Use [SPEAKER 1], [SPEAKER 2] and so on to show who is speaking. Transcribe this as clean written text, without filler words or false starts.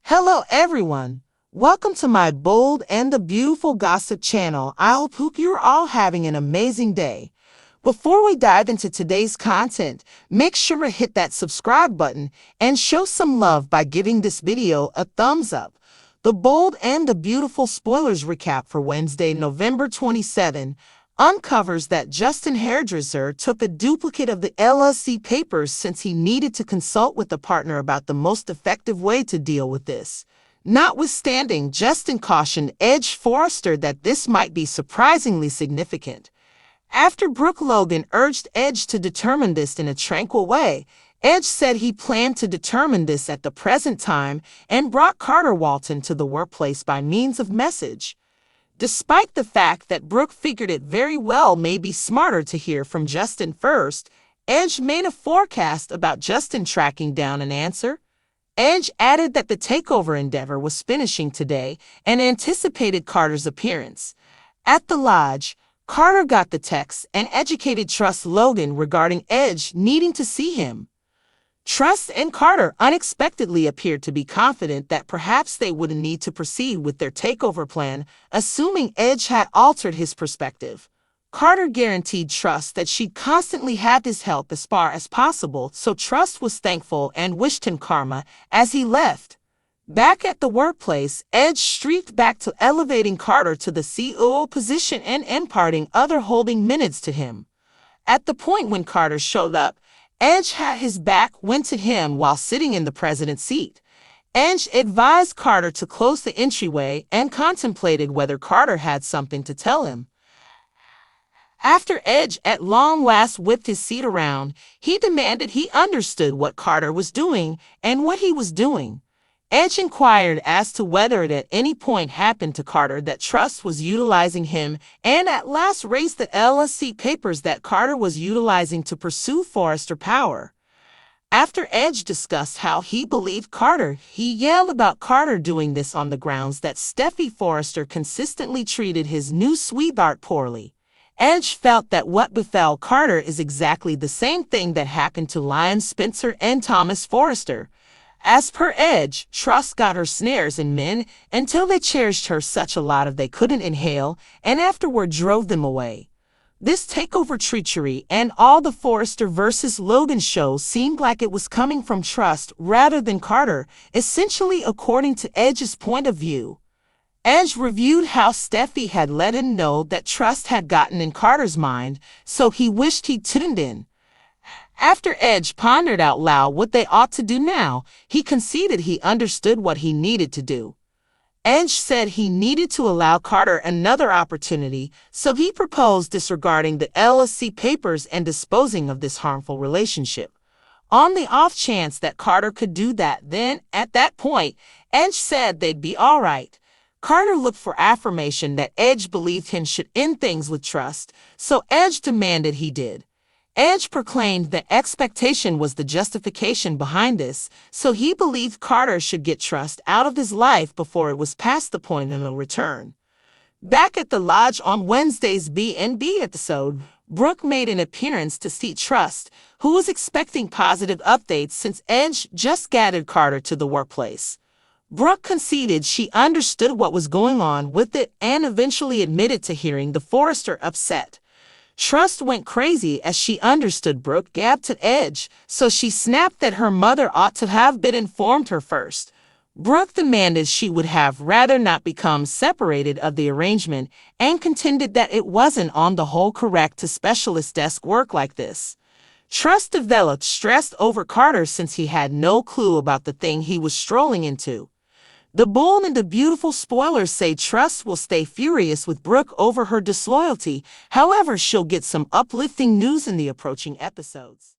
[SPEAKER 1] Hello everyone. Welcome to my bold and the beautiful gossip channel. I hope you're all having an amazing day. Before we dive into today's content, make sure to hit that subscribe button and show some love by giving this video a thumbs up. The bold and the beautiful spoilers recap for Wednesday, November 27, uncovers that Justin Hairdresser took a duplicate of the LLC papers since he needed to consult with a partner about the most effective way to deal with this. Notwithstanding, Justin cautioned Edge Forrester that this might be surprisingly significant. After Brooke Logan urged Edge to determine this in a tranquil way, Edge said he planned to determine this at the present time and brought Carter Walton to the workplace by means of message. Despite the fact that Brooke figured it very well may be smarter to hear from Justin first, Edge made a forecast about Justin tracking down an answer. Edge added that the takeover endeavor was finishing today and anticipated Carter's appearance. At the lodge, Carter got the text and educated Trust Logan regarding Edge needing to see him. Trust and Carter unexpectedly appeared to be confident that perhaps they wouldn't need to proceed with their takeover plan, assuming Edge had altered his perspective. Carter guaranteed Trust that she'd constantly have his help as far as possible, so Trust was thankful and wished him karma as he left. Back at the workplace, Edge streaked back to elevating Carter to the COO position and imparting other holding minutes to him. At the point when Carter showed up, Edge had his back went to him while sitting in the president's seat. Edge advised Carter to close the entryway and contemplated whether Carter had something to tell him. After Edge at long last whipped his seat around, he demanded he understood what Carter was doing and what he was doing. Edge inquired as to whether it at any point happened to Carter that Trust was utilizing him and at last raised the LLC papers that Carter was utilizing to pursue Forrester power. After Edge discussed how he believed Carter, he yelled about Carter doing this on the grounds that Steffi Forrester consistently treated his new sweetheart poorly. Edge felt that what befell Carter is exactly the same thing that happened to Lyon Spencer and Thomas Forrester. As per Edge, Trust got her snares in men until they cherished her such a lot of they couldn't inhale and afterward drove them away. This takeover treachery and all the Forrester versus Logan shows seemed like it was coming from Trust rather than Carter, essentially according to Edge's point of view. Edge reviewed how Steffi had let him know that Trust had gotten in Carter's mind, so he wished he'd tuned in. After Edge pondered out loud what they ought to do now, he conceded he understood what he needed to do. Edge said he needed to allow Carter another opportunity, so he proposed disregarding the LLC papers and disposing of this harmful relationship. On the off chance that Carter could do that, then, at that point, Edge said they'd be all right. Carter looked for affirmation that Edge believed him should end things with Trust, so Edge demanded he did. Edge proclaimed that expectation was the justification behind this, so he believed Carter should get Trust out of his life before it was past the point of no return. Back at the lodge on Wednesday's B&B episode, Brooke made an appearance to see Trust, who was expecting positive updates since Edge just gathered Carter to the workplace. Brooke conceded she understood what was going on with it and eventually admitted to hearing the Forrester upset. Trust went crazy as she understood Brooke gabbed to Edge, so she snapped that her mother ought to have been informed her first. Brooke demanded she would have rather not become separated of the arrangement and contended that it wasn't on the whole correct to specialist desk work like this. Trust developed stressed over Carter since he had no clue about the thing he was strolling into. The bold and the beautiful spoilers say Trust will stay furious with Brooke over her disloyalty, however she'll get some uplifting news in the approaching episodes.